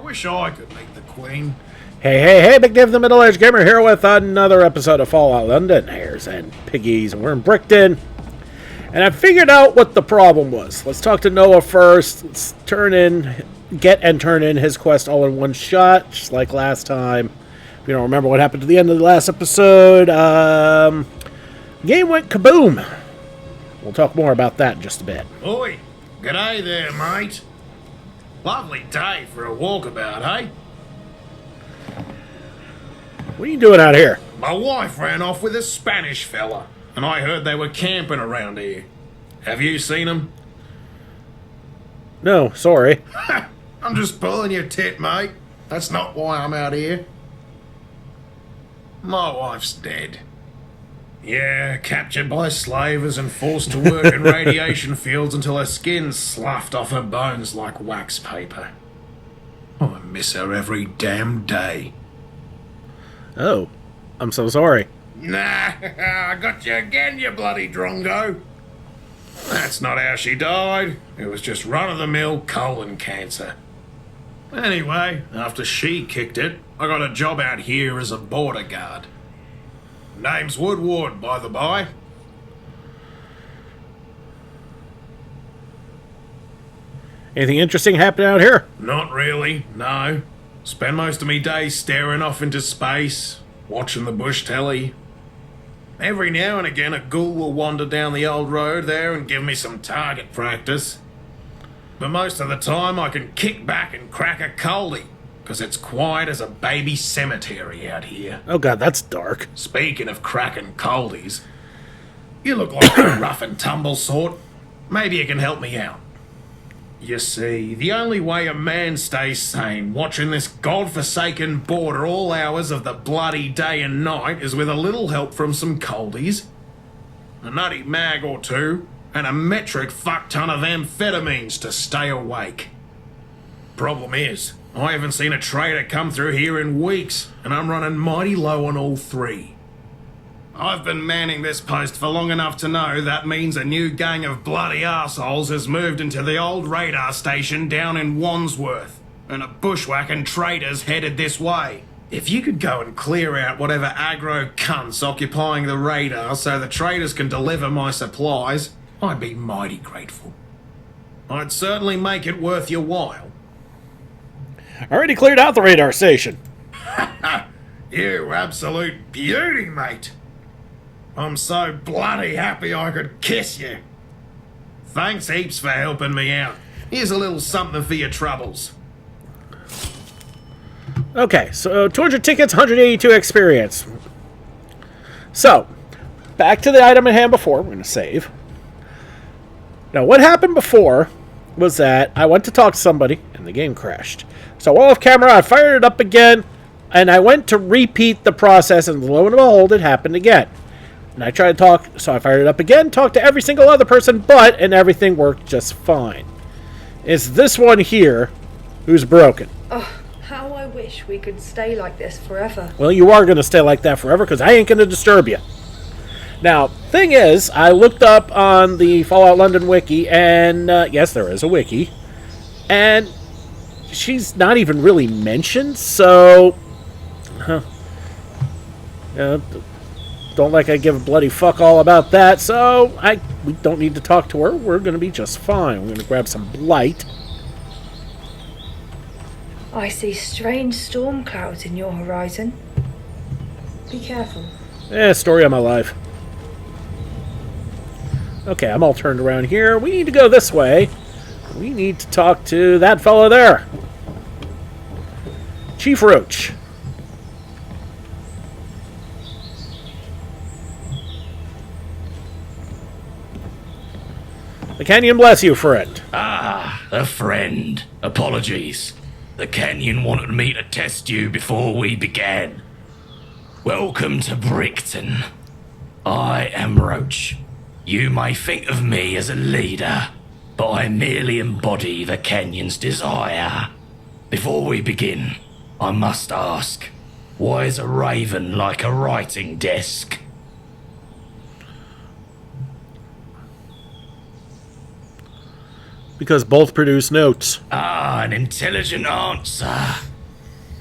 wish I could meet the Queen. Hey, Big Dave the Middle Aged Gamer here with another episode of Fallout London, Hares and Piggies, and we're in Brickton. And I figured out what the problem was. Let's talk to Noah first. Let's turn in his quest all in one shot, just like last time. If you don't remember what happened to the end of the last episode, game went kaboom. We'll talk more about that in just a bit. Oi, g'day there, mate. Lovely day for a walkabout, eh? What are you doing out here? My wife ran off with a Spanish fella, and I heard they were camping around here. Have you seen them? No, sorry. I'm just pulling your tit, mate. That's not why I'm out here. My wife's dead. Yeah, captured by slavers and forced to work in radiation fields until her skin sloughed off her bones like wax paper. Oh, I miss her every damn day. Oh, I'm so sorry. Nah, I got you again, you bloody drongo. That's not how she died. It was just run-of-the-mill colon cancer. Anyway, after she kicked it, I got a job out here as a border guard. Name's Woodward, by the by. Anything interesting happening out here? Not really, no. Spend most of me days staring off into space, watching the bush telly. Every now and again a ghoul will wander down the old road there and give me some target practice. But most of the time I can kick back and crack a coldie, because it's quiet as a baby cemetery out here. Oh god, that's dark. Speaking of cracking coldies, you look like a rough and tumble sort. Maybe you can help me out. You see, the only way a man stays sane watching this godforsaken border all hours of the bloody day and night is with a little help from some coldies, a nutty mag or two, and a metric fuck-ton of amphetamines to stay awake. Problem is, I haven't seen a trader come through here in weeks, and I'm running mighty low on all three. I've been manning this post for long enough to know that means a new gang of bloody arseholes has moved into the old radar station down in Wandsworth, and a bushwhacking trader's headed this way. If you could go and clear out whatever aggro cunts occupying the radar so the traders can deliver my supplies, I'd be mighty grateful. I'd certainly make it worth your while. Already cleared out the radar station. You absolute beauty, mate. I'm so bloody happy I could kiss you. Thanks heaps for helping me out. Here's a little something for your troubles. Okay, so 200 tickets, 182 experience. So, back to the item at hand before. We're going to save. Now, what happened before was that I went to talk to somebody, and the game crashed. So, while off camera, I fired it up again, and I went to repeat the process, and lo and behold, it happened again. And I tried to talk, so I fired it up again, talked to every single other person, and everything worked just fine. It's this one here who's broken. Oh, how I wish we could stay like this forever. Well, you are going to stay like that forever, because I ain't going to disturb you. Now, thing is, I looked up on the Fallout London wiki, and yes, there is a wiki, and she's not even really mentioned, so don't like I give a bloody fuck all about that, so we don't need to talk to her. We're going to be just fine. We're going to grab some blight. I see strange storm clouds in your horizon. Be careful. Story of my life. Okay, I'm all turned around here. We need to go this way. We need to talk to that fellow there. Chief Roach. The canyon bless you, friend. Ah, a friend. Apologies. The canyon wanted me to test you before we began. Welcome to Brickton. I am Roach. You may think of me as a leader, but I merely embody the canyon's desire. Before we begin, I must ask, why is a raven like a writing desk? Because both produce notes. Ah, an intelligent answer.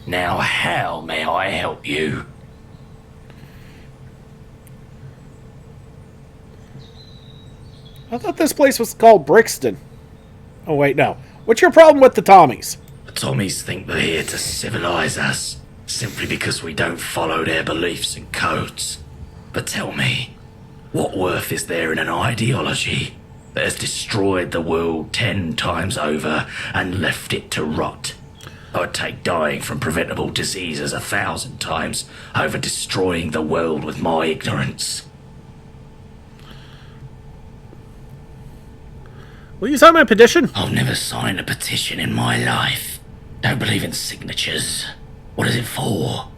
Now, how may I help you? I thought this place was called Brixton. Oh, wait, no. What's your problem with the Tommies? The Tommies think they're here to civilize us, simply because we don't follow their beliefs and codes. But tell me, what worth is there in an ideology that has destroyed the world 10 times over and left it to rot? I'd take dying from preventable diseases 1,000 times over destroying the world with my ignorance. Will you sign my petition? I've never signed a petition in my life. Don't believe in signatures. What is it for?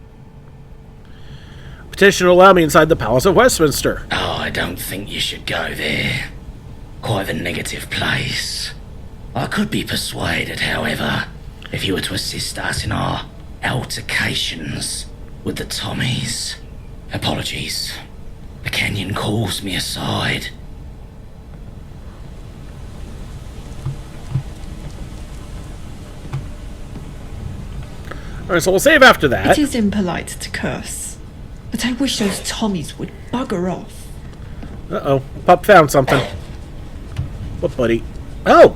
Petition to allow me inside the Palace of Westminster. Oh, I don't think you should go there. Quite the negative place. I could be persuaded, however, if you were to assist us in our altercations with the Tommies. Apologies. The Canyon calls me aside. Alright, so we'll save after that. It is impolite to curse, but I wish those Tommies would bugger off. Uh-oh. Pup found something. What, buddy? Oh!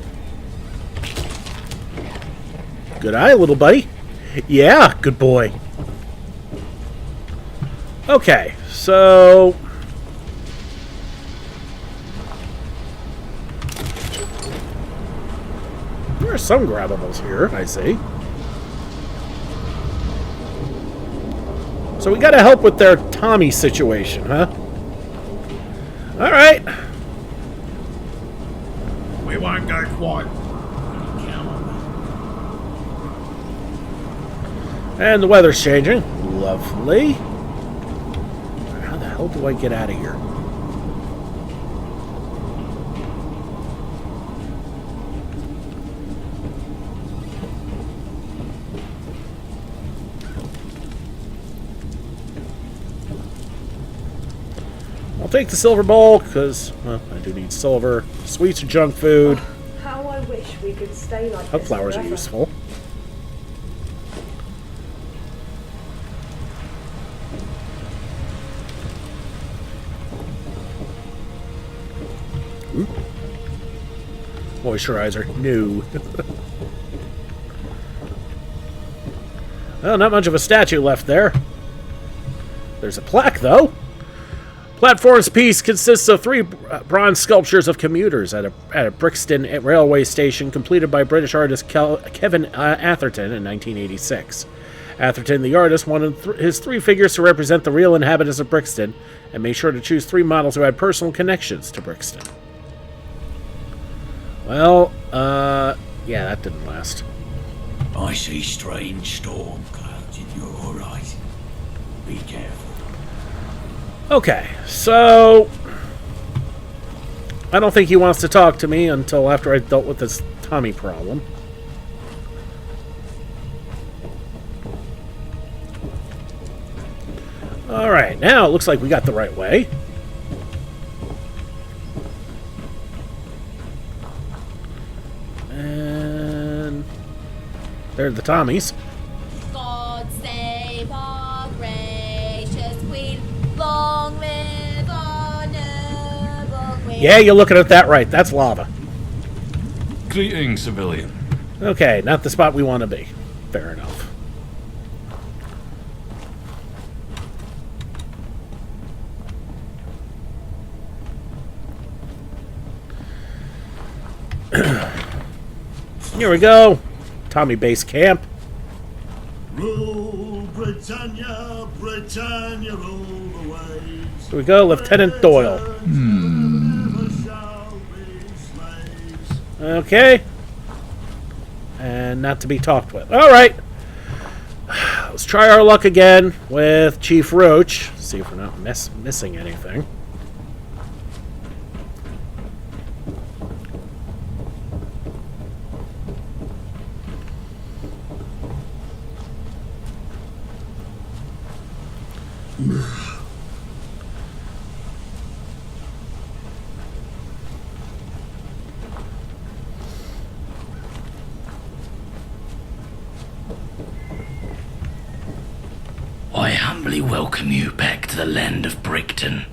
Good eye, little buddy. Yeah, good boy. Okay, so... there are some grabbables here, I see. So we gotta help with their Tommy situation, huh? Alright. We won't go quite. And the weather's changing. Lovely. How the hell do I get out of here? I'll take the silver bowl, because, well, I do need silver. Sweets are junk food. How I wish we could stay like Hug this flowers are forever. useful. Ooh. Moisturizer. No. Well, not much of a statue left there. There's a plaque, though. Platform's piece consists of 3 bronze sculptures of commuters at a Brixton railway station completed by British artist Kevin Atherton in 1986. Atherton, the artist, wanted his 3 figures to represent the real inhabitants of Brixton and made sure to choose 3 models who had personal connections to Brixton. Well, yeah, that didn't last. I see strange storm clouds in your horizon. Be careful. Okay, so... I don't think he wants to talk to me until after I dealt with this Tommy problem. Alright, now it looks like we got the right way. And... there are the Tommies. God save our gracious queen. Long live our noble queen. Yeah, you're looking at that right. That's lava. Greetings, civilian. Okay, not the spot we want to be. Fair enough. Here we go. Tommy base camp. Rule Britannia, Britannia, rule the waves. Here we go, Lieutenant Doyle. Never shall be slaves. Okay. And not to be talked with. Alright. Let's try our luck again with Chief Roach. See if we're not missing anything. humbly welcome you back to the land of Brickton.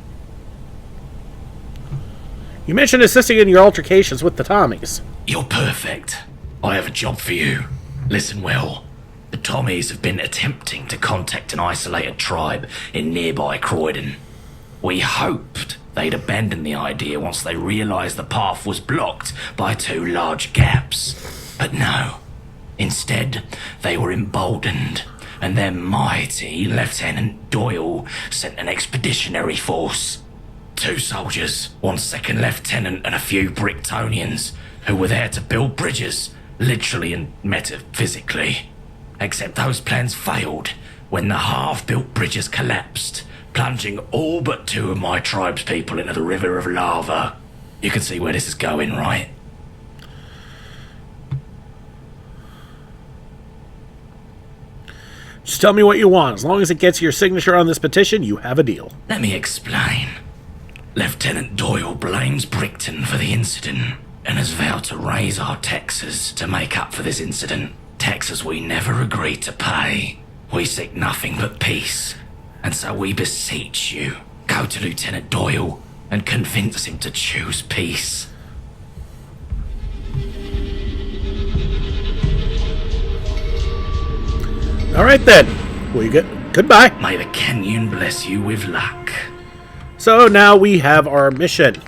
You mentioned assisting in your altercations with the Tommies. You're perfect. I have a job for you. Listen well. The Tommies have been attempting to contact an isolated tribe in nearby Croydon. We hoped they'd abandon the idea once they realised the path was blocked by 2 large gaps. But no. Instead, they were emboldened, and their mighty Lieutenant Doyle sent an expeditionary force. 2 soldiers, 1 second lieutenant and a few Bricktonians, who were there to build bridges, literally and metaphysically. Except those plans failed when the half-built bridges collapsed, plunging all but 2 of my tribe's people into the river of lava. You can see where this is going, right? Just tell me what you want. As long as it gets your signature on this petition, you have a deal. Let me explain. Lieutenant Doyle blames Brickton for the incident and has vowed to raise our taxes to make up for this incident. Taxes we never agreed to pay. We seek nothing but peace, and so we beseech you, go to Lieutenant Doyle and convince him to choose peace. All right, then. We get goodbye. May the canyon bless you with luck. So now we have our mission.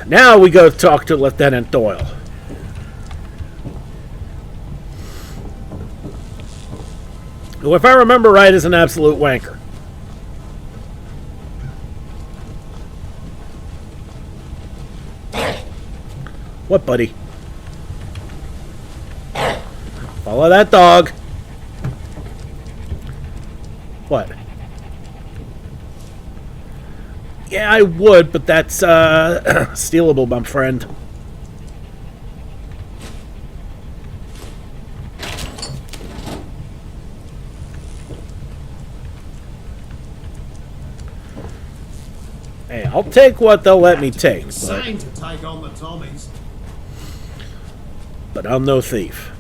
Now we go talk to Lieutenant Doyle. Who, if I remember right, is an absolute wanker. What, buddy? Follow that dog. What? Yeah, I would, but that's stealable, my friend. Hey, I'll take what they'll let me take, Insane to take on the Tommies. but I'm no thief.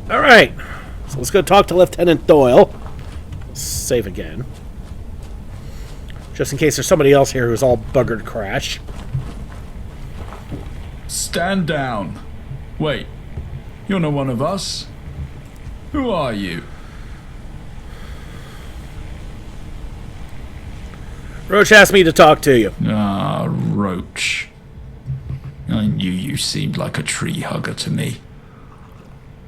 All right, so let's go talk to Lieutenant Doyle. Save again. Just in case there's somebody else here who's all buggered to crash. Stand down. Wait, you're not one of us. Who are you? Roach asked me to talk to you. Ah, Roach. I knew you seemed like a tree hugger to me.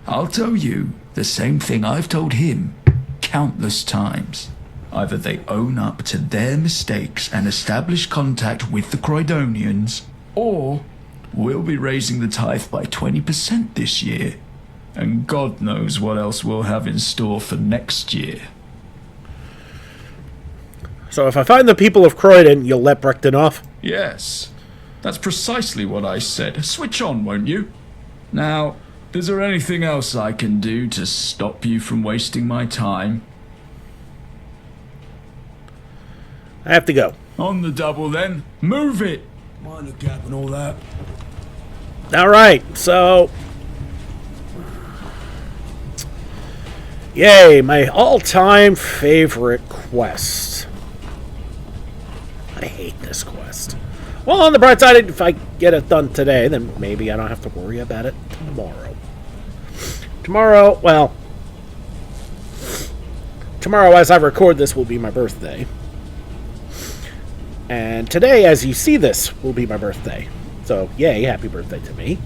I'll tell you the same thing I've told him countless times. Either they own up to their mistakes and establish contact with the Croydonians, or we'll be raising the tithe by 20% this year. And God knows what else we'll have in store for next year. So if I find the people of Croydon, you'll let Brickton off? Yes, that's precisely what I said. Switch on, won't you? Now, is there anything else I can do to stop you from wasting my time? I have to go. On the double then. Move it! Mind the gap and all that. All right, so... Yay, my all-time favorite quest. I hate this quest. Well, on the bright side, if I get it done today, then maybe I don't have to worry about it tomorrow. Tomorrow, well... Tomorrow, as I record this, will be my birthday. And today, as you see this, will be my birthday. So, yay, happy birthday to me.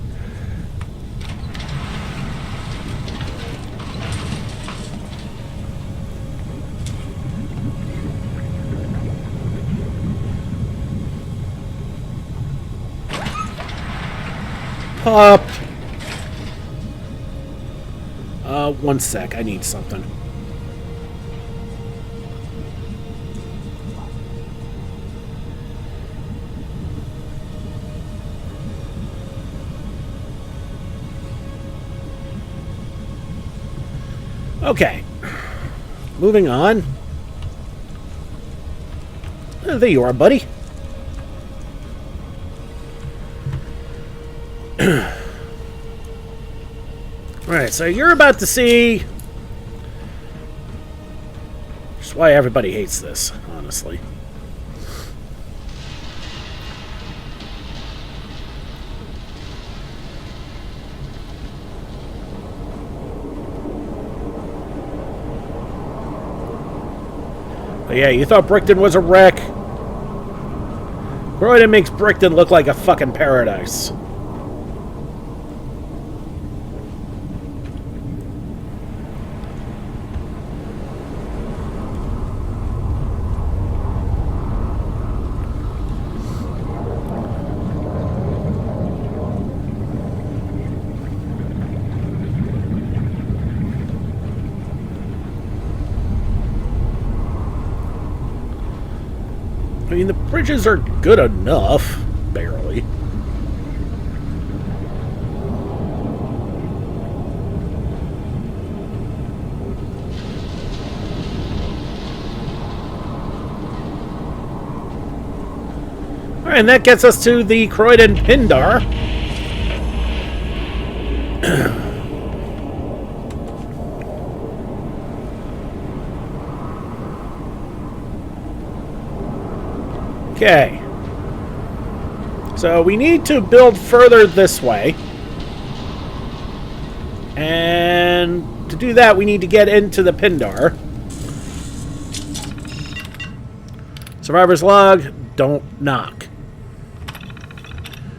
Pup. 1 sec, I need something. Okay. Moving on. There you are, buddy. Alright, so you're about to see just why everybody hates this, honestly. But yeah, you thought Brickton was a wreck? Croydon makes Brickton look like a fucking paradise. I mean, the bridges are good enough. Barely. Alright, and that gets us to the Croydon Pindar. Okay. So we need to build further this way. And to do that, we need to get into the Pindar. Survivor's log, don't knock.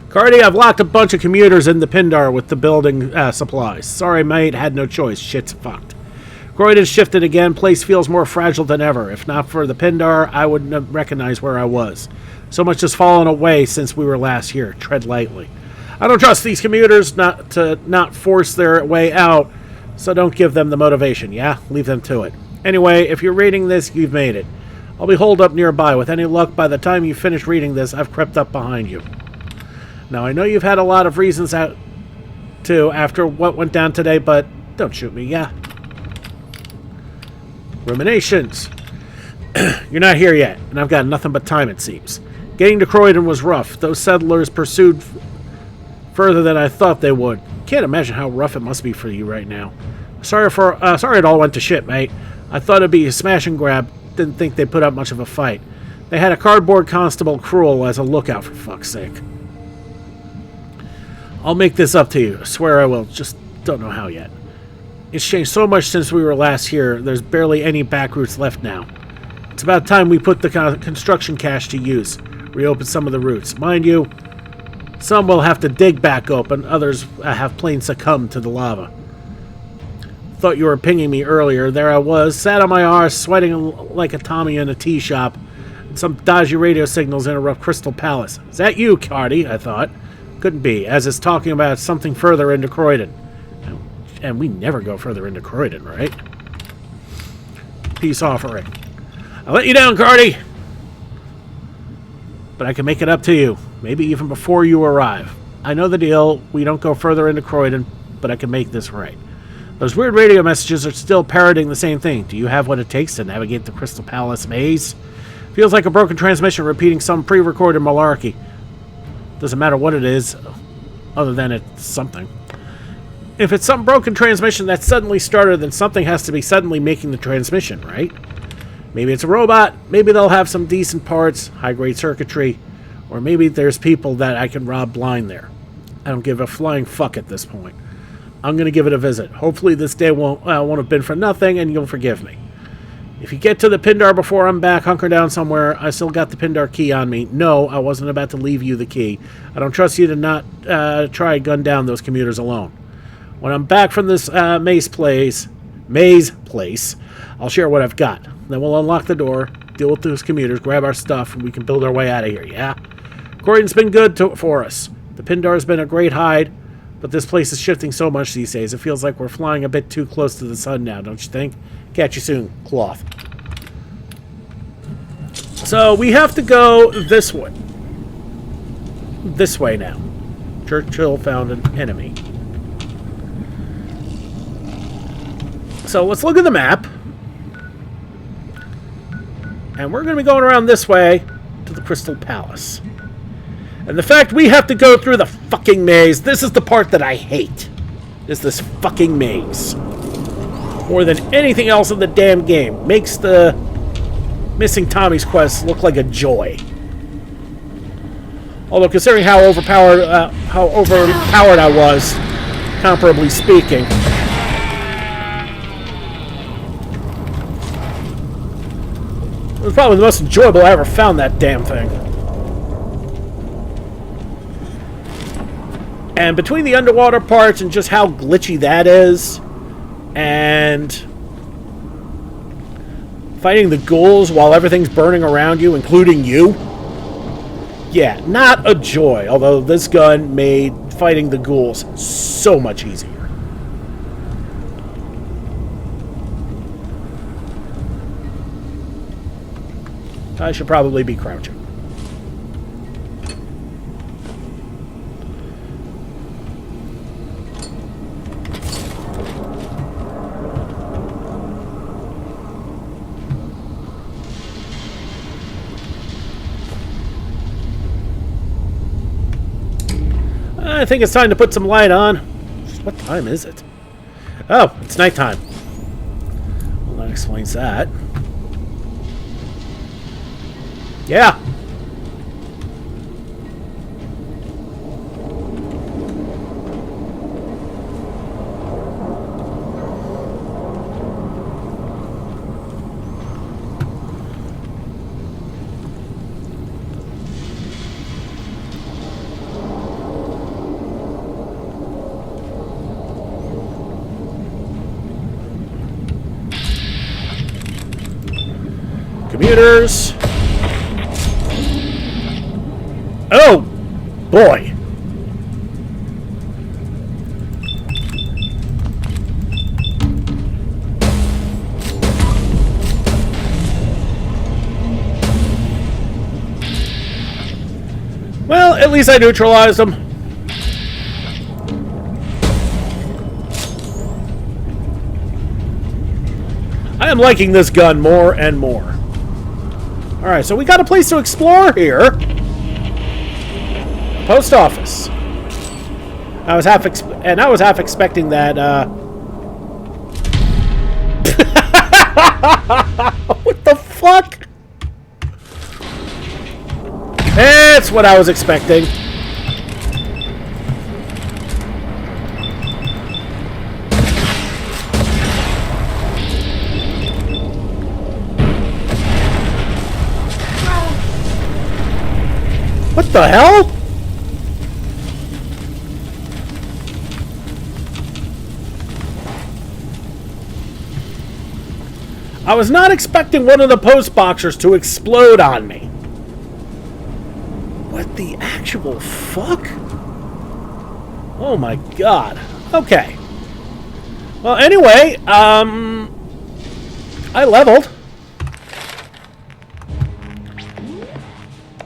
Cardi, I've locked a bunch of commuters in the Pindar with the building supplies. Sorry, mate, had no choice. Shit's fucked. Croydon shifted again. Place feels more fragile than ever. If not for the Pindar, I wouldn't have recognized where I was. So much has fallen away since we were last here. Tread lightly. I don't trust these commuters not force their way out, so don't give them the motivation, yeah? Leave them to it. Anyway, if you're reading this, you've made it. I'll be holed up nearby. With any luck, by the time you finish reading this, I've crept up behind you. Now, I know you've had a lot of reasons out to after what went down today, but don't shoot me, yeah? Ruminations. You're not here yet, and I've got nothing but time, it seems. Getting to Croydon was rough. Those settlers pursued further than I thought they would. Can't imagine how rough it must be for you right now. Sorry it all went to shit, mate. I thought it'd be a smash and grab. Didn't think they'd put up much of a fight. They had a cardboard constable Cruel as a lookout, for fuck's sake. I'll make this up to you. I swear I will. Just don't know how yet. It's changed so much since we were last here. There's barely any back routes left now. It's about time we put the construction cash to use. Reopen some of the routes. Mind you, some will have to dig back open. Others have plain succumbed to the lava. Thought you were pinging me earlier. There I was, sat on my arse, sweating like a Tommy in a tea shop. And some dodgy radio signals interrupt Crystal Palace. Is that you, Cardi? I thought. Couldn't be, as it's talking about something further into Croydon. And we never go further into Croydon, right? Peace offering. I let you down, Cardi! But I can make it up to you. Maybe even before you arrive. I know the deal. We don't go further into Croydon, but I can make this right. Those weird radio messages are still parroting the same thing. Do you have what it takes to navigate the Crystal Palace maze? Feels like a broken transmission repeating some pre-recorded malarkey. Doesn't matter what it is, other than it's something. If it's some broken transmission that suddenly started, then something has to be suddenly making the transmission, right? Maybe it's a robot, maybe they'll have some decent parts, high-grade circuitry, or maybe there's people that I can rob blind there. I don't give a flying fuck at this point. I'm going to give it a visit. Hopefully this day won't have been for nothing, and you'll forgive me. If you get to the Pindar before I'm back, hunker down somewhere. I still got the Pindar key on me. No, I wasn't about to leave you the key. I don't trust you to not try and gun down those commuters alone. When I'm back from this maze place, I'll share what I've got. Then we'll unlock the door, deal with those commuters, grab our stuff, and we can build our way out of here, yeah? Croydon's been good for us. The Pindar's been a great hide, but this place is shifting so much these days. It feels like we're flying a bit too close to the sun now, don't you think? Catch you soon, Cloth. So we have to go this way. This way now. Churchill found an enemy. So let's look at the map. And we're going to be going around this way to the Crystal Palace. And the fact we have to go through the fucking maze, this is the part that I hate. Is this fucking maze. More than anything else in the damn game. Makes the Missing Tommy's quest look like a joy. Although considering how overpowered I was, comparably speaking. It was probably the most enjoyable I ever found that damn thing. And between the underwater parts and just how glitchy that is, and fighting the ghouls while everything's burning around you, including you, yeah, not a joy. Although this gun made fighting the ghouls so much easier. I should probably be crouching. I think it's time to put some light on. What time is it? Oh, it's nighttime. Well, that explains that. Yeah. Commuters. Oh, boy. Well, at least I neutralized them. I am liking this gun more and more. Alright, so we got a place to explore here. Post office. I was half expecting that. What the fuck? That's what I was expecting. What the hell? I was not expecting one of the post boxers to explode on me. What the actual fuck? Oh my god. Okay. Well, anyway, I leveled.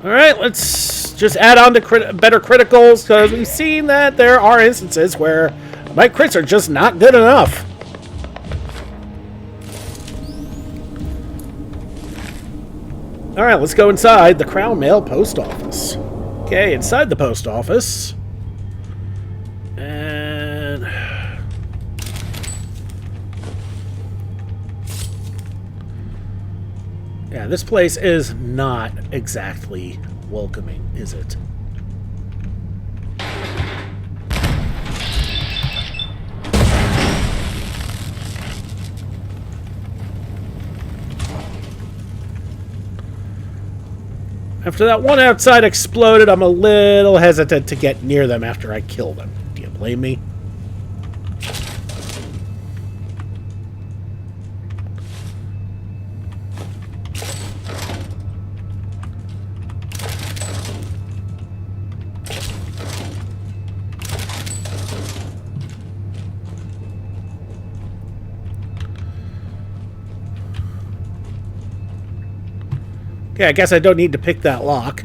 Alright, let's just add on to better criticals, because we've seen that there are instances where my crits are just not good enough. Alright, let's go inside the Crown Mail Post Office. Okay, inside the post office. And... yeah, this place is not exactly welcoming, is it? After that one outside exploded, I'm a little hesitant to get near them after I kill them. Do you blame me? Okay, I guess I don't need to pick that lock.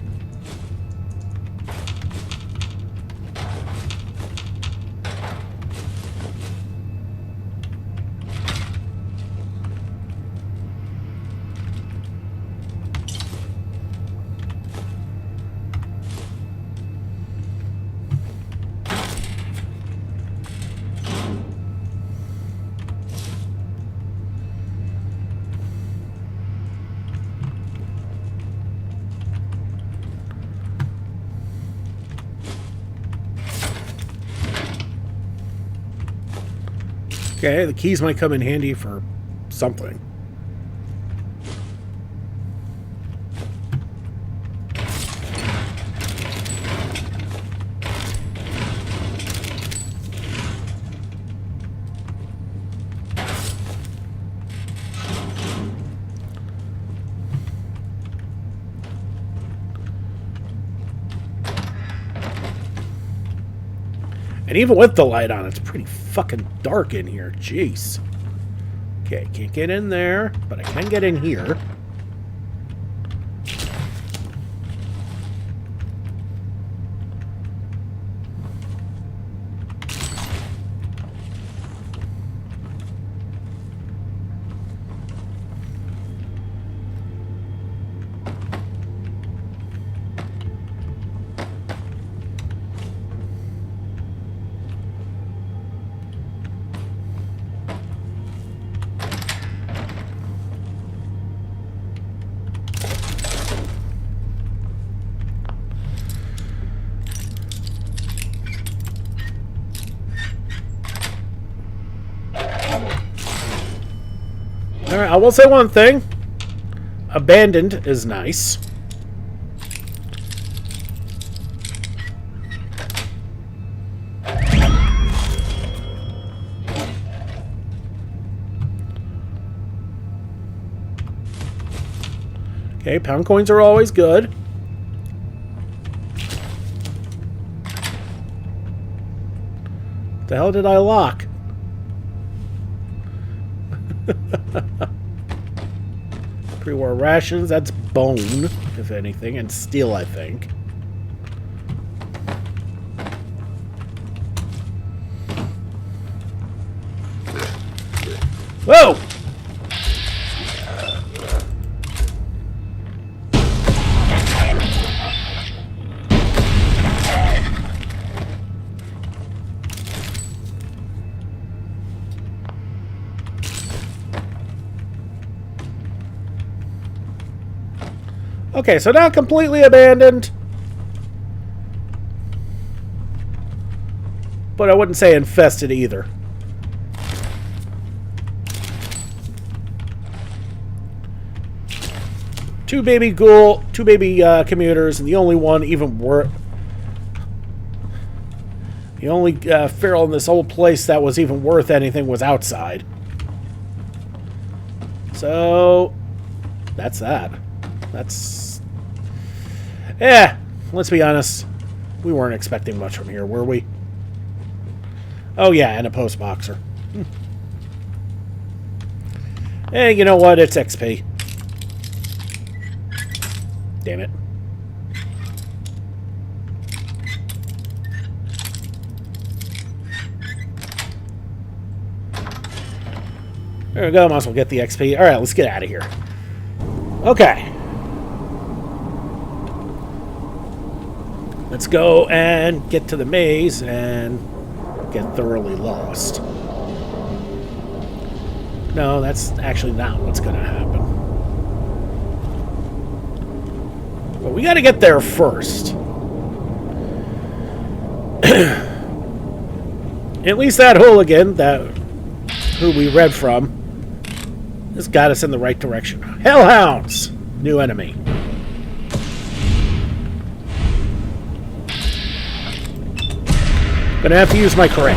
Okay, the keys might come in handy for something. And even with the light on, it's pretty fucking dark in here. Jeez. Okay, can't get in there, but I can get in here. Alright, I will say one thing. Abandoned is nice. Okay, pound coins are always good. The hell did I lock? Pre-war rations, that's bone, if anything, and steel, I think. Whoa! Okay, so not completely abandoned. But I wouldn't say infested either. Two baby commuters, and the only one even worth... The only feral in this whole place that was even worth anything was outside. So, that's that. That's... Yeah, let's be honest. We weren't expecting much from here, were we? Oh yeah, and a post boxer. Hey, you know what? It's XP. Damn it. There we go, might as well get the XP. Alright, let's get out of here. Okay. Let's go and get to the maze and get thoroughly lost. No, that's actually not what's going to happen. But we got to get there first. At least that hooligan, who we read from, has got us in the right direction. Hellhounds! New enemy. Gonna have to use my crane.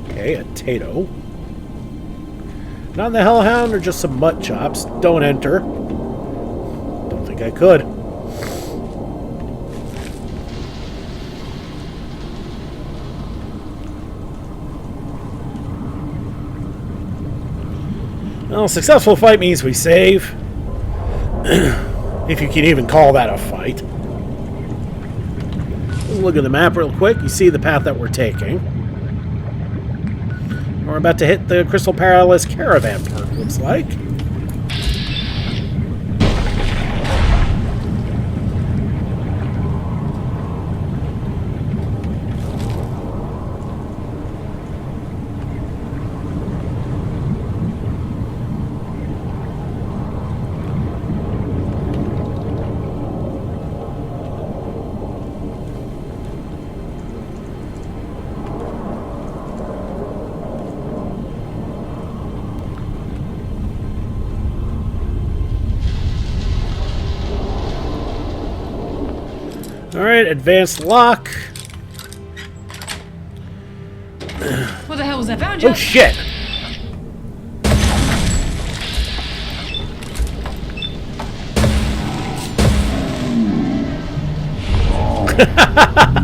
Okay, a Tato. Not the Hellhound or just some mutt chops. Don't enter. Don't think I could. Well, successful fight means we save. If you can even call that a fight. Let's look at the map real quick. You see the path that we're taking. We're about to hit the Crystal Palace Caravan Park, looks like. Alright, advanced lock. What the hell was that? Found you! Oh shit!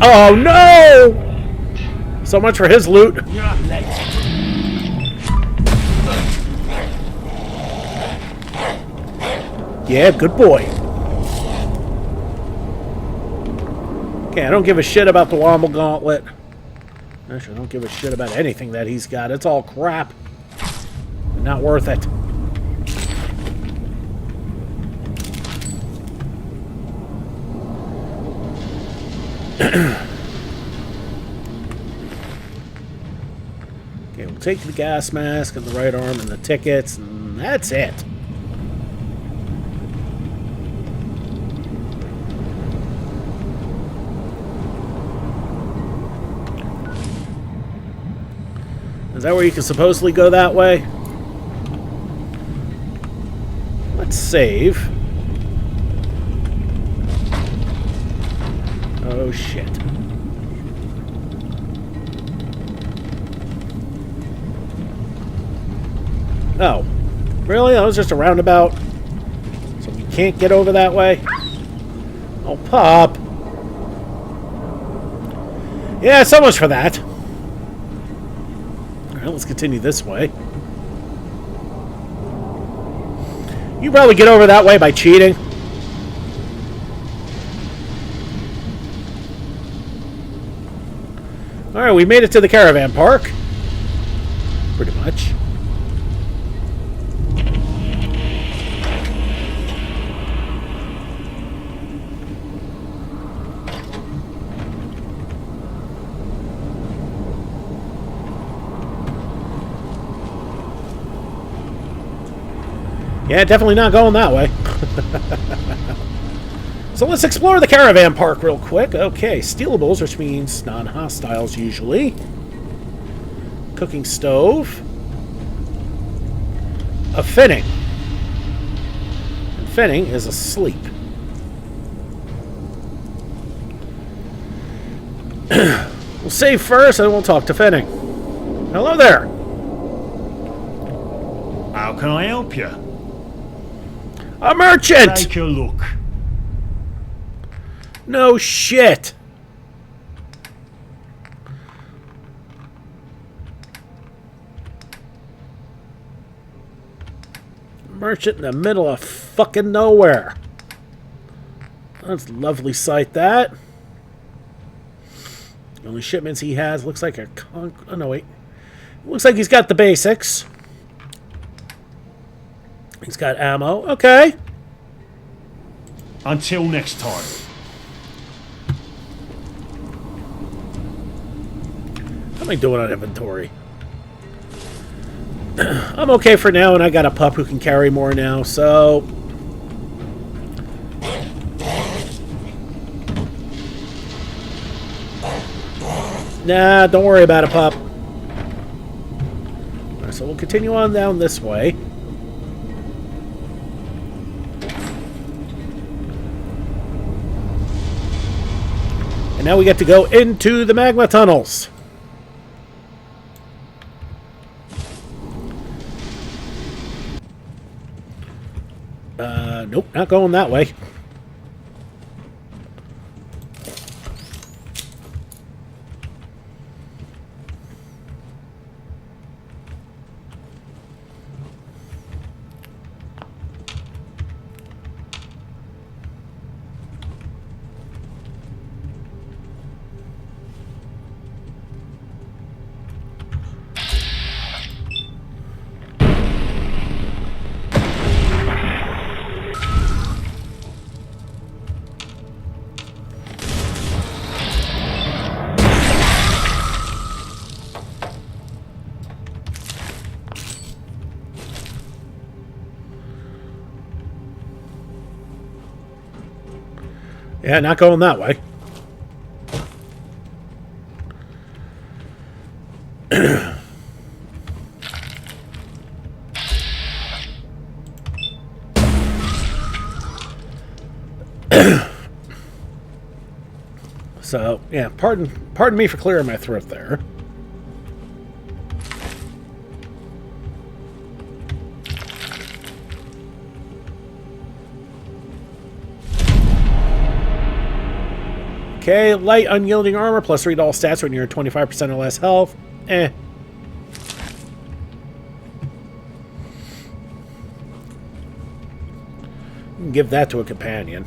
Oh no! So much for his loot. Yeah, good boy. Okay, I don't give a shit about the Womble Gauntlet. Actually, I don't give a shit about anything that he's got. It's all crap. Not worth it. Okay, we'll take the gas mask and the right arm and the tickets, and that's it. Is that where you can supposedly go that way? Let's save. Oh shit. Oh. Really? That was just a roundabout? So we can't get over that way? Oh, Pop. Yeah, so much for that. Alright, let's continue this way. You probably get over that way by cheating. Alright, we made it to the caravan park. Pretty much. Yeah, definitely not going that way. So let's explore the caravan park real quick. Okay, stealables, which means non-hostiles usually. Cooking stove. A finning. And finning is asleep. We'll save first and we'll talk to Finning. Hello there. How can I help you? A merchant! Take a look. No shit. Merchant in the middle of fucking nowhere. That's a lovely sight, that. The only shipments he has looks like a oh no, wait. Looks like he's got the basics. He's got ammo. Okay. Until next time. How am I doing on inventory? I'm okay for now, and I got a pup who can carry more now, so... Nah, don't worry about it, pup. Alright, so we'll continue on down this way. And now we get to go into the magma tunnels. Nope, not going that way. Yeah, not going that way. So, yeah, pardon me for clearing my throat there. Okay, light unyielding armor plus 3 to all stats when you're 25% or less health. Give that to a companion.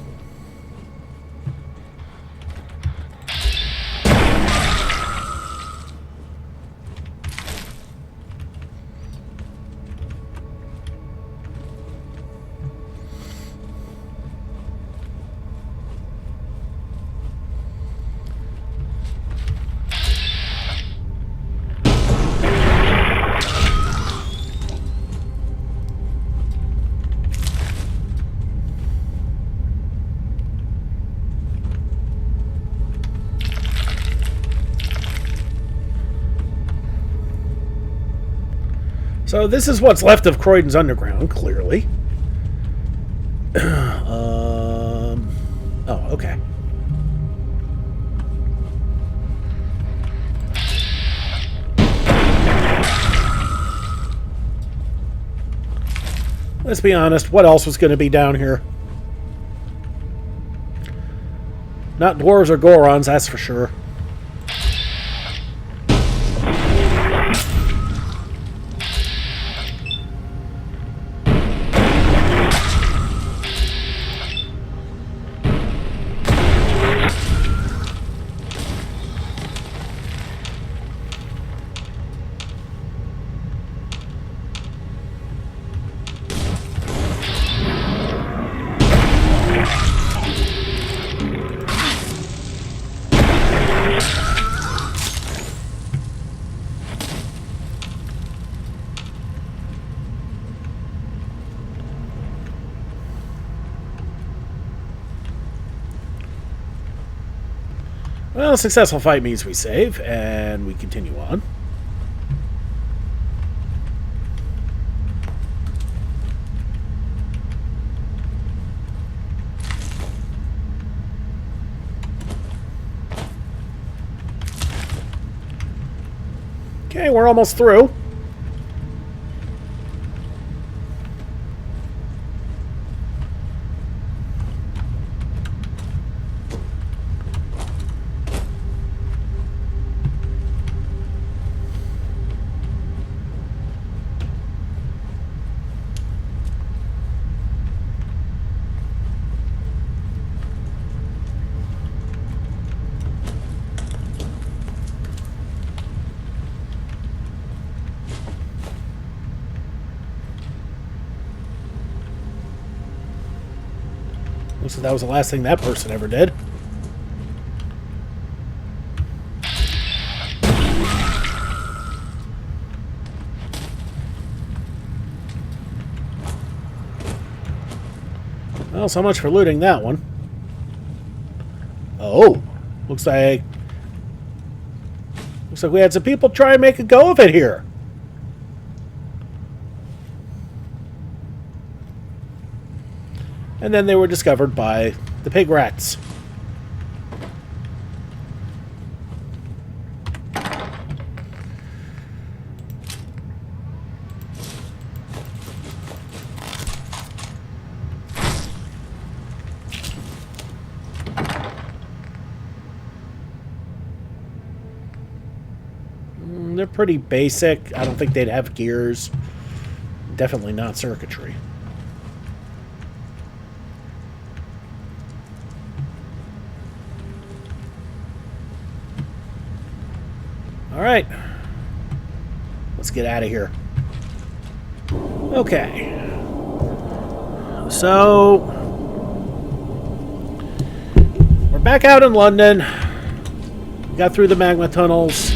So this is what's left of Croydon's underground, clearly. Oh, okay. Let's be honest, what else was going to be down here? Not dwarves or Gorons, that's for sure. Well, a successful fight means we save, and we continue on. Okay, we're almost through. Looks like that was the last thing that person ever did. Well, so much for looting that one. Oh, looks like we had some people try and make a go of it here. And then they were discovered by the pig rats. They're pretty basic. I don't think they'd have gears. Definitely not circuitry. All right, let's get out of here. Okay, so we're back out in London. We got through the magma tunnels.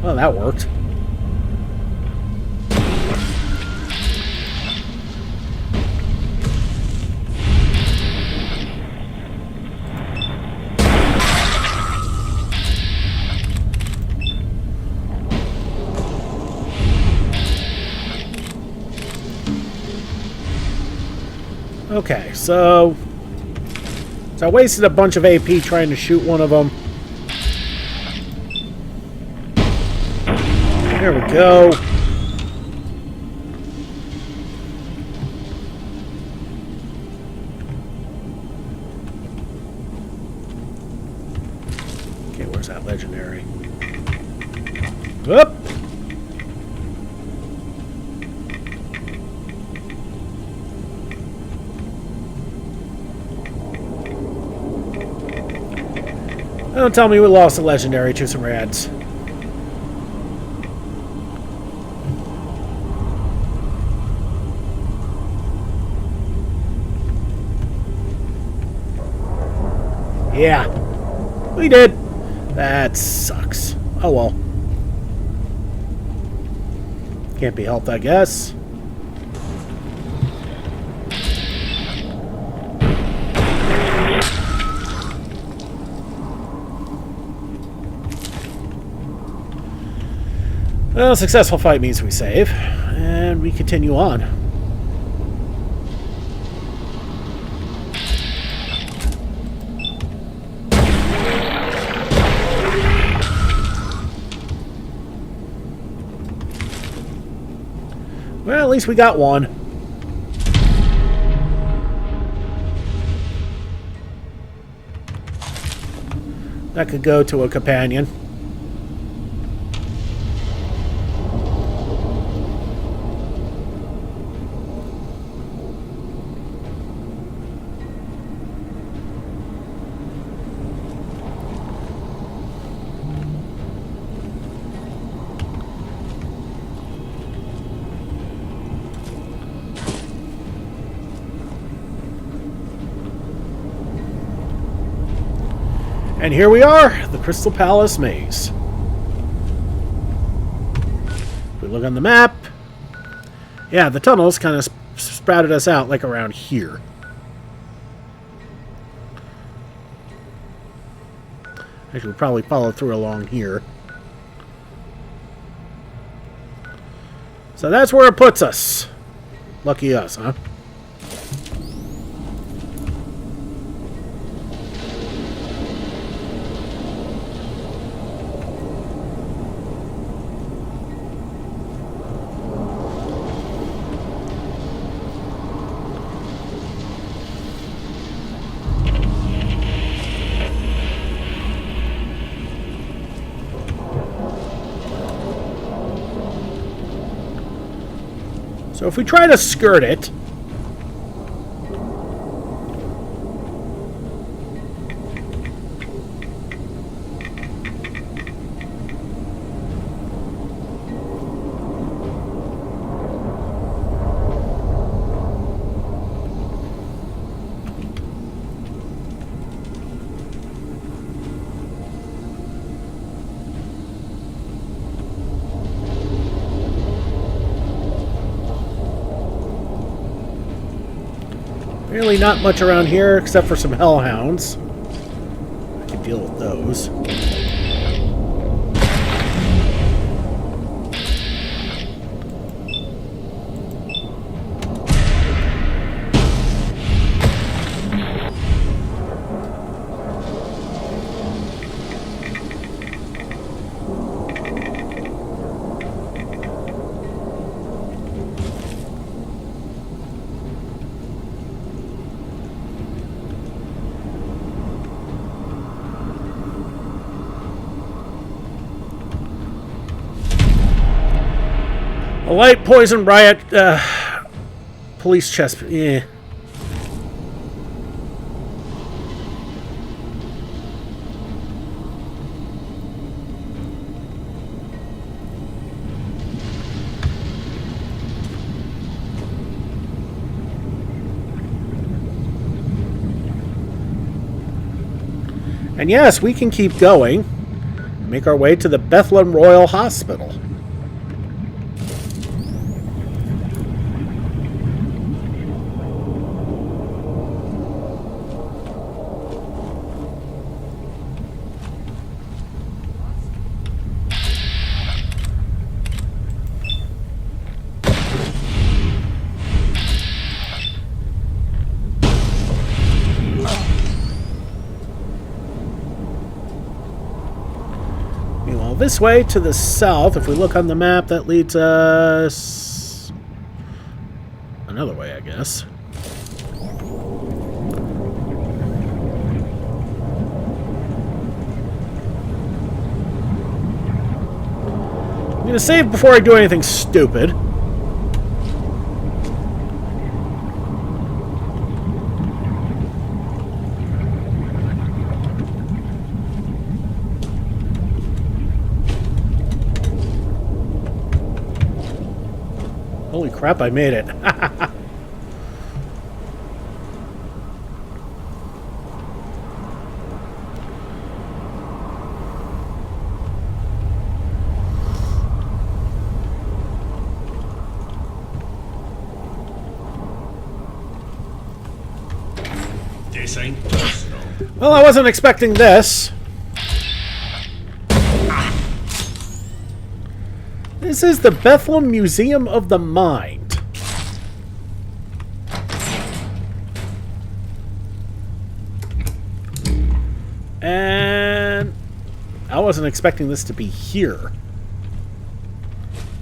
Oh, that worked. Okay, so I wasted a bunch of AP trying to shoot one of them. There we go. Okay, where's that legendary? Whoop! Don't tell me we lost a legendary to some rats. Yeah, we did. That sucks. Oh well. Can't be helped, I guess. Well, a successful fight means we save, and we continue on. Well, at least we got one. That could go to a companion. And here we are, the Crystal Palace Maze. If we look on the map, yeah, the tunnels kind of sprouted us out like around here. Actually, we'll probably follow through along here. So that's where it puts us. Lucky us, huh? So if we try to skirt it, really not much around here except for some hellhounds. I can deal with those. A light poison riot, police chest. Yeah. And yes, we can keep going. Make our way to the Bethlehem Royal Hospital. this way to the south, if we look on the map, that leads us another way, I guess. I'm going to save before I do anything stupid. Holy crap, I made it. This ain't personal. Well, I wasn't expecting this. This is the Bethlehem Museum of the Mind. And I wasn't expecting this to be here.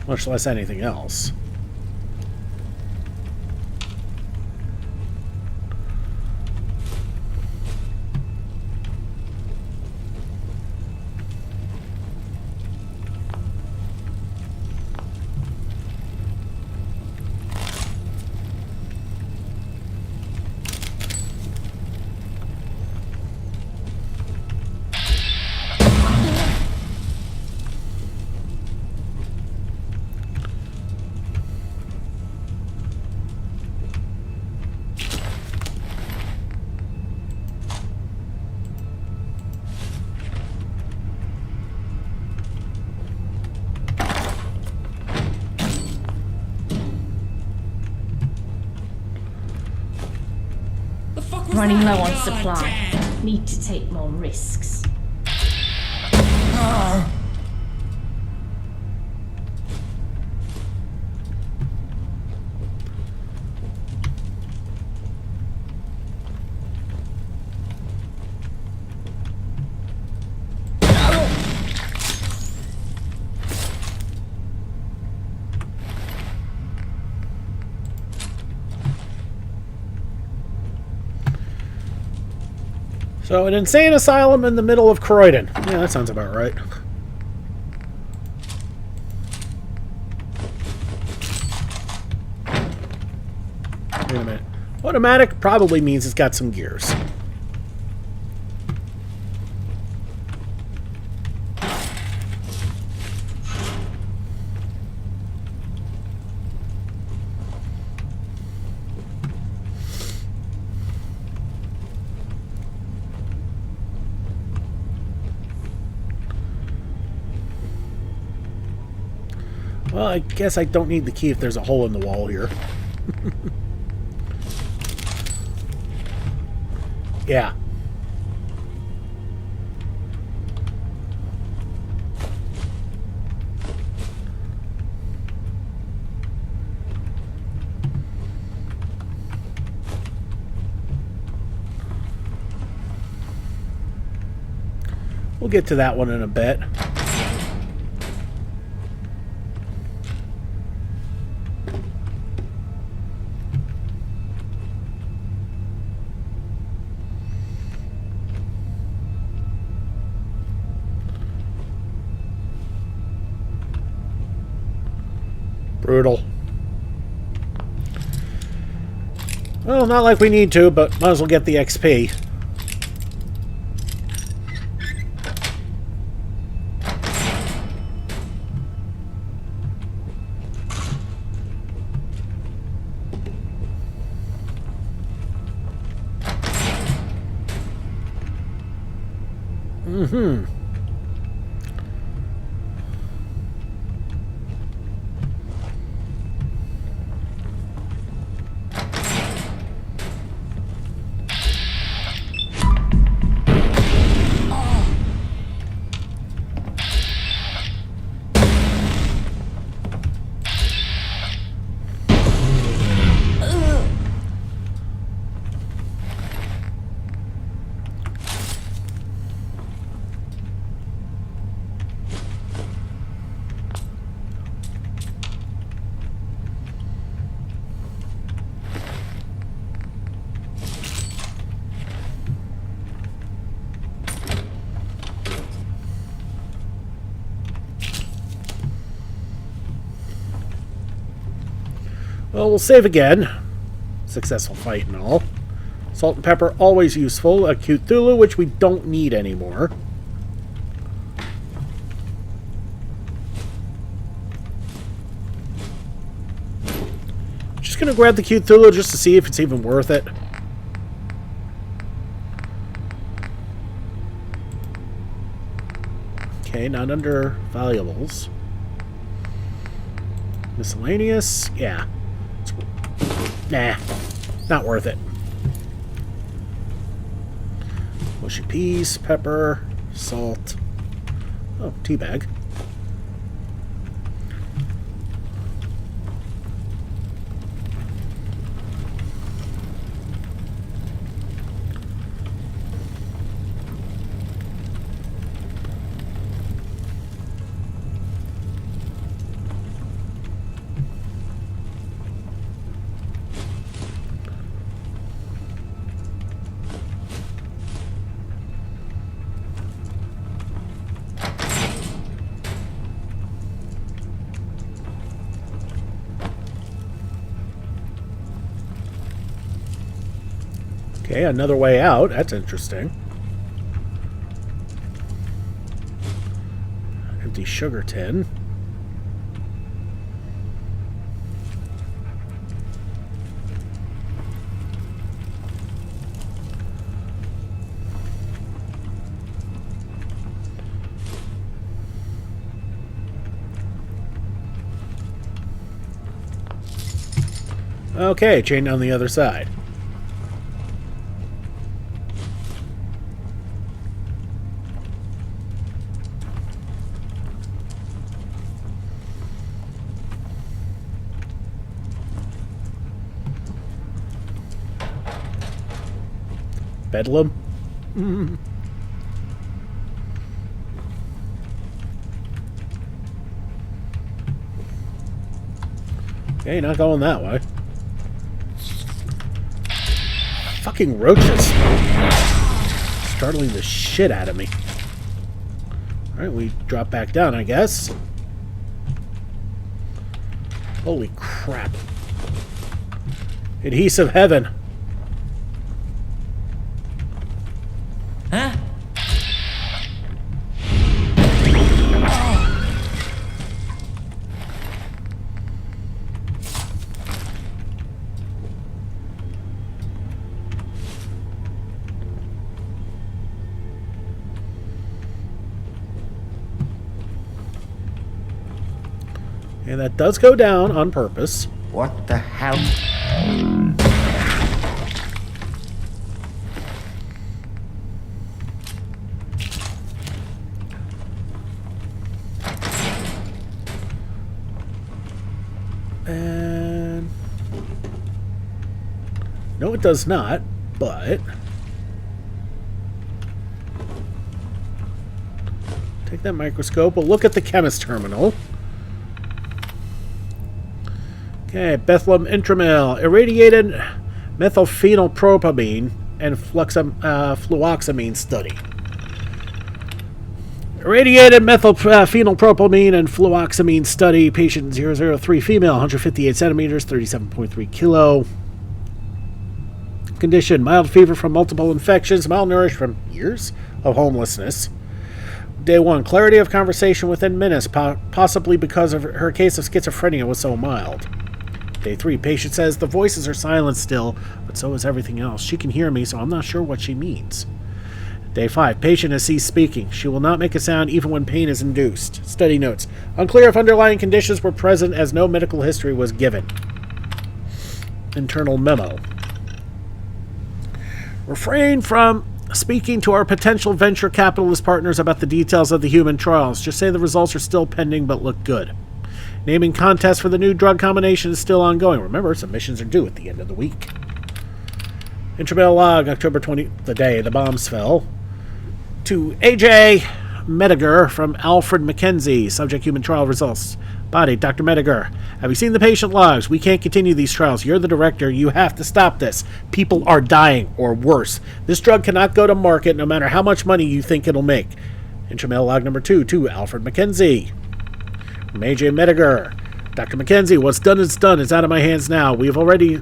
Much less anything else. Running low on supply. Need to take more risks. So, an insane asylum in the middle of Croydon. Yeah, that sounds about right. Wait a minute. Automatic probably means it's got some gears. Well, I guess I don't need the key if there's a hole in the wall here. Yeah. We'll get to that one in a bit. Brutal. Well, not like we need to, but might as well get the XP. Mm-hmm. Well, we'll save again. Successful fight and all. Salt and pepper, always useful. Acute Thulu, which we don't need anymore. Just gonna grab the Acute Thulu just to see if it's even worth it. Okay, not under valuables. Miscellaneous? Yeah. Nah. Not worth it. Mushy peas, pepper, salt. Oh, tea bag. Okay, another way out. That's interesting. Empty sugar tin. Okay, chain on the other side. Bedlam. Okay, not going that way. Fucking roaches. Startling the shit out of me. Alright, we drop back down, I guess. Holy crap. Adhesive heaven. Huh? And that does go down on purpose. What the hell? And no, it does not, but take that microscope. We'll look at the chemist terminal. Okay, Bethlehem Intramil, irradiated methylphenylpropamine and fluoxamine study. Irradiated methylphenylpropamine and fluoxamine study. Patient 003, female, 158 centimeters, 37.3 kilo. Condition, mild fever from multiple infections, malnourished from years of homelessness. Day 1, clarity of conversation within minutes, possibly because of her case of schizophrenia was so mild. Day 3, patient says the voices are silent still, but so is everything else. She can hear me, so I'm not sure what she means. Day 5, patient has ceased speaking. She will not make a sound even when pain is induced. Study notes. Unclear if underlying conditions were present as no medical history was given. Internal memo. Refrain from speaking to our potential venture capitalist partners about the details of the human trials. Just say the results are still pending but look good. Naming contest for the new drug combination is still ongoing. Remember, submissions are due at the end of the week. Intramural log, October 20, the day the bombs fell. To A.J. Mediger from Alfred Mackenzie. Subject human trial results. Body, Dr. Mediger. Have you seen the patient logs? We can't continue these trials. You're the director. You have to stop this. People are dying, or worse. This drug cannot go to market no matter how much money you think it'll make. Intramural log number 2 to Alfred Mackenzie. From A.J. Mediger. Dr. Mackenzie, what's done is done. It's out of my hands now. We've already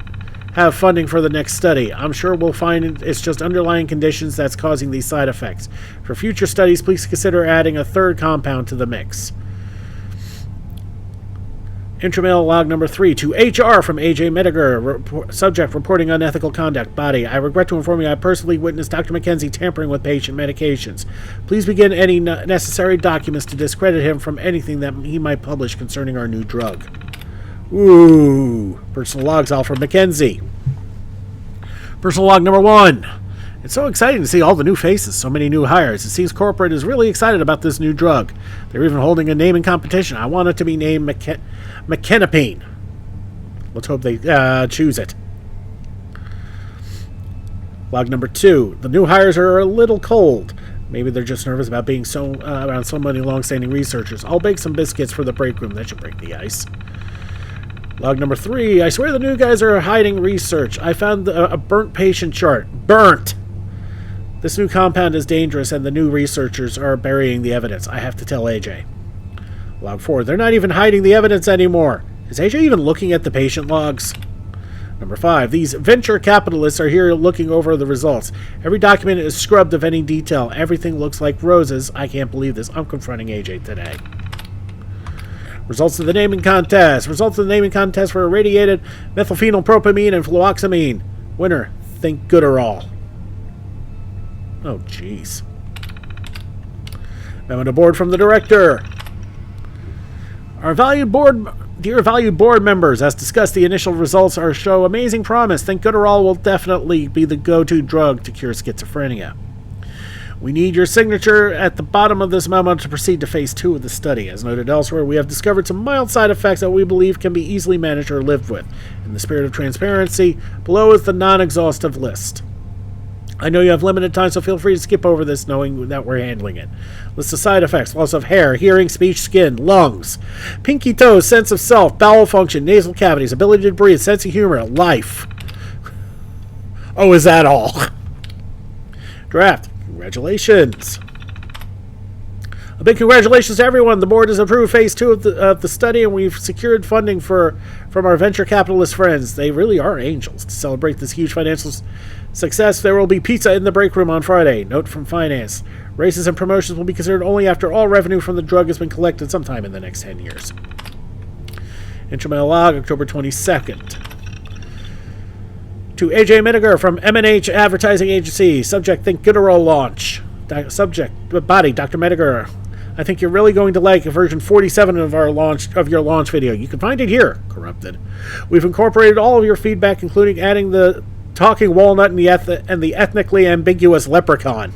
have funding for the next study. I'm sure we'll find it's just underlying conditions that's causing these side effects. For future studies, please consider adding a third compound to the mix. Intramail log number 3 to HR from AJ Mediger. Subject reporting unethical conduct. Body. I regret to inform you I personally witnessed Dr. Mackenzie tampering with patient medications. Please begin any necessary documents to discredit him from anything that he might publish concerning our new drug. Ooh. Personal logs Alfred Mackenzie. Personal log number 1. It's so exciting to see all the new faces, so many new hires. It seems corporate is really excited about this new drug. They're even holding a naming competition. I want it to be named McKenapine. Let's hope they choose it. Log number 2. The new hires are a little cold. Maybe they're just nervous about being around so many long-standing researchers. I'll bake some biscuits for the break room. That should break the ice. Log number 3. I swear the new guys are hiding research. I found a burnt patient chart. Burnt! This new compound is dangerous and the new researchers are burying the evidence. I have to tell AJ. Log 4. They're not even hiding the evidence anymore. Is AJ even looking at the patient logs? Number 5. These venture capitalists are here looking over the results. Every document is scrubbed of any detail. Everything looks like roses. I can't believe this. I'm confronting AJ today. Results of the naming contest. Results of the naming contest for irradiated methylphenylpropamine and fluoxamine. Winner, Think Gooderall. Oh, jeez. Memo to board from the director. Dear valued board members, as discussed, the initial results show amazing promise. Think Gooderall will definitely be the go-to drug to cure schizophrenia. We need your signature at the bottom of this memo to proceed to phase 2 of the study. As noted elsewhere, we have discovered some mild side effects that we believe can be easily managed or lived with. In the spirit of transparency, below is the non-exhaustive list. I know you have limited time, so feel free to skip over this knowing that we're handling it. List of side effects: loss of hair, hearing, speech, skin, lungs, pinky toes, sense of self, bowel function, nasal cavities, ability to breathe, sense of humor, life. Oh, is that all? Draft. Congratulations. A big congratulations to everyone. The board has approved phase 2 of the study, and we've secured funding from our venture capitalist friends. They really are angels. To celebrate this huge financial success, there will be pizza in the break room on Friday. Note from finance. Raises and promotions will be considered only after all revenue from the drug has been collected sometime in the next 10 years. Intramail log, October 22nd. To AJ Mediger from M&H Advertising Agency. Subject, Think Gooderall launch. Subject, body, Dr. Mediger. I think you're really going to like version 47 of your launch video. You can find it here, corrupted. We've incorporated all of your feedback, including adding the talking walnut and the ethnically ambiguous leprechaun.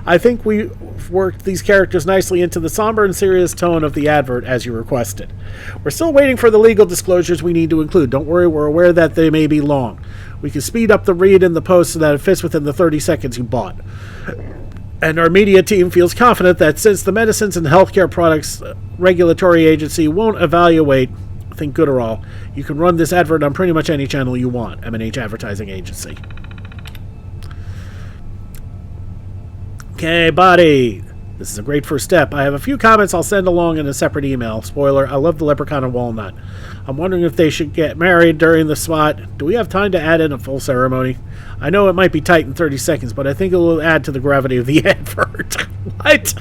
I think we've worked these characters nicely into the somber and serious tone of the advert as you requested. We're still waiting for the legal disclosures we need to include. Don't worry, we're aware that they may be long. We can speed up the read in the post so that it fits within the 30 seconds you bought. And our media team feels confident that since the Medicines and Healthcare Products Regulatory Agency won't evaluate Think Gooderall, you can run this advert on pretty much any channel you want. M&H Advertising Agency. Okay, body. This is a great first step. I have a few comments I'll send along in a separate email. Spoiler, I love the leprechaun and walnut. I'm wondering if they should get married during the spot. Do we have time to add in a full ceremony? I know it might be tight in 30 seconds, but I think it will add to the gravity of the advert. What?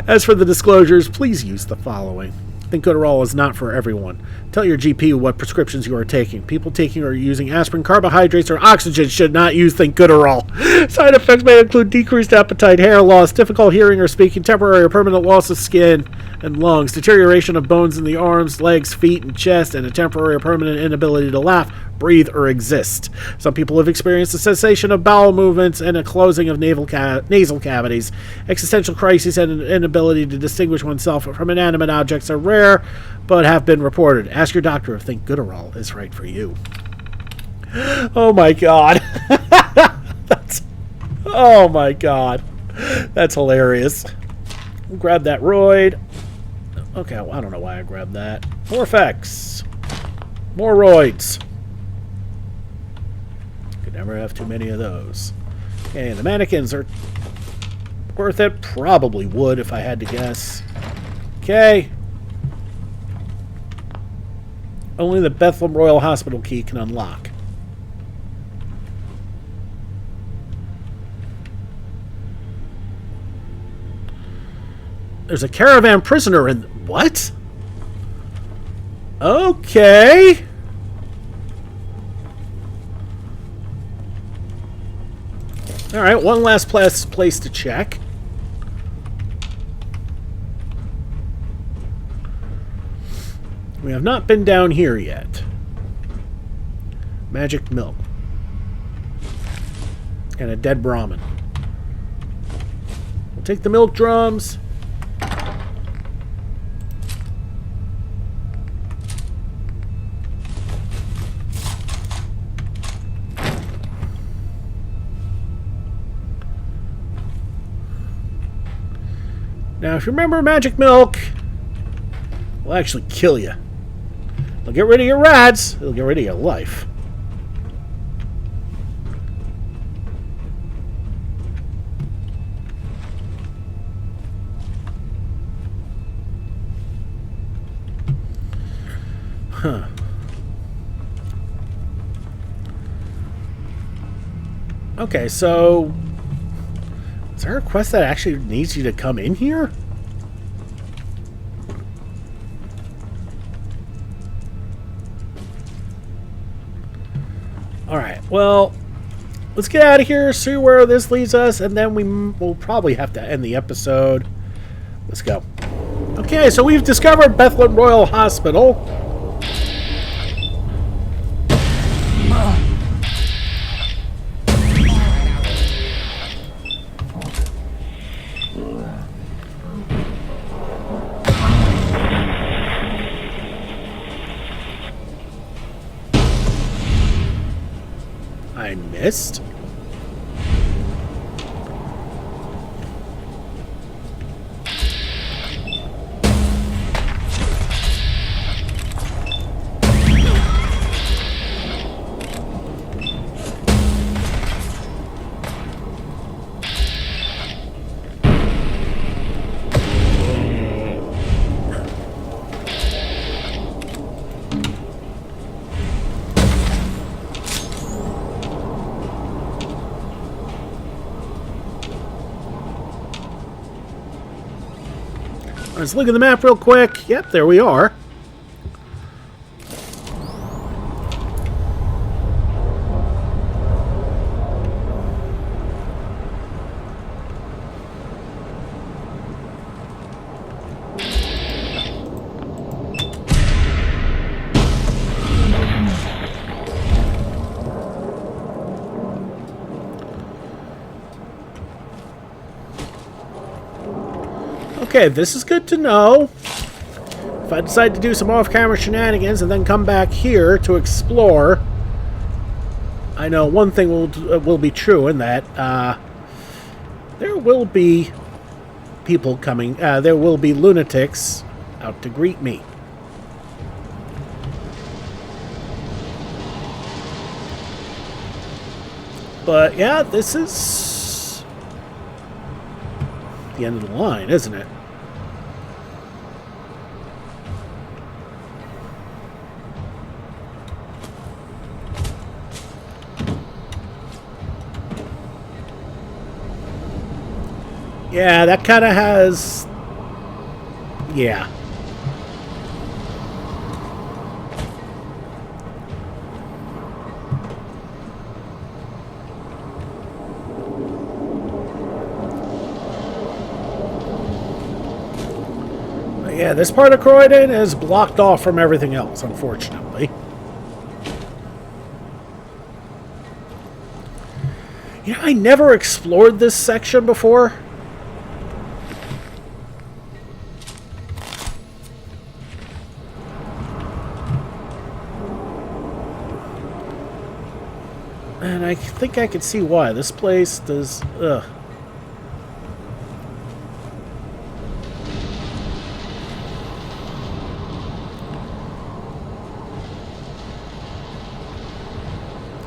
As for the disclosures, please use the following. Think Gooderall is not for everyone. Tell your GP what prescriptions you are taking. People taking or using aspirin, carbohydrates, or oxygen should not use Think Gooderall. Side effects may include decreased appetite, hair loss, difficult hearing or speaking, temporary or permanent loss of skin and lungs, deterioration of bones in the arms, legs, feet, and chest, and a temporary or permanent inability to laugh, breathe, or exist. Some people have experienced a cessation of bowel movements and a closing of nasal cavities. Existential crises and an inability to distinguish oneself from inanimate objects are rare, but have been reported. Ask your doctor if Think Gooderall is right for you. Oh my god. Oh my god. That's hilarious. Grab that roid. Okay, well, I don't know why I grabbed that. More effects. More roids. Could never have too many of those. Okay, the mannequins are worth it. Probably would if I had to guess. Okay. only the Bethlehem Royal Hospital key can unlock. There's a caravan prisoner in... What? Okay. Alright, one last place to check. We have not been down here yet. Magic milk. And a dead Brahmin. We'll take the milk drums. Now, if you remember, magic milk will actually kill you. It'll get rid of your rads. It'll get rid of your life. Huh. Okay, so... Is there a quest that actually needs you to come in here? Alright, well, let's get out of here, see where this leads us, and then we'll probably have to end the episode. Let's go. Okay, so we've discovered Bethlehem Royal Hospital. I missed. Let's look at the map real quick. Yep, there we are. Okay, this is good to know. If I decide to do some off-camera shenanigans and then come back here to explore, I know one thing will be true, in that there will be people coming. There will be lunatics out to greet me. But yeah, this is the end of the line, isn't it? Yeah, that kind of has... Yeah. But yeah, this part of Croydon is blocked off from everything else, unfortunately. You know, I never explored this section before. And I think I can see why. This place does... Ugh.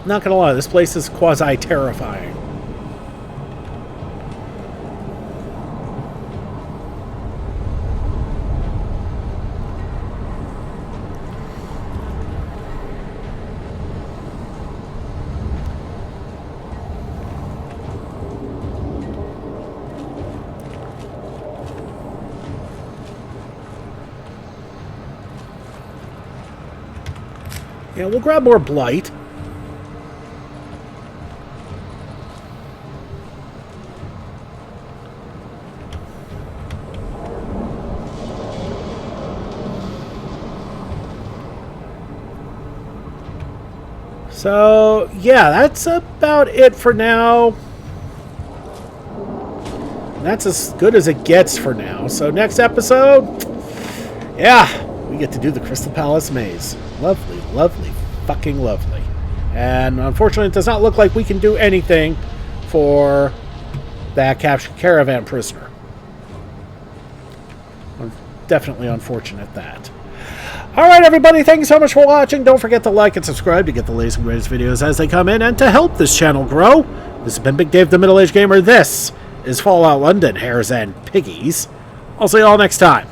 Not gonna lie, this place is quasi-terrifying. Yeah, we'll grab more blight. So, yeah, that's about it for now. That's as good as it gets for now. So, next episode, yeah, we get to do the Crystal Palace maze. Lovely, lovely, fucking lovely. And unfortunately, it does not look like we can do anything for that captured caravan prisoner. Definitely unfortunate that. Alright everybody, thank you so much for watching. Don't forget to like and subscribe to get the latest and greatest videos as they come in and to help this channel grow. This has been Big Dave the Middle-Aged Gamer. This is Fallout London, Hares and Piggies. I'll see you all next time.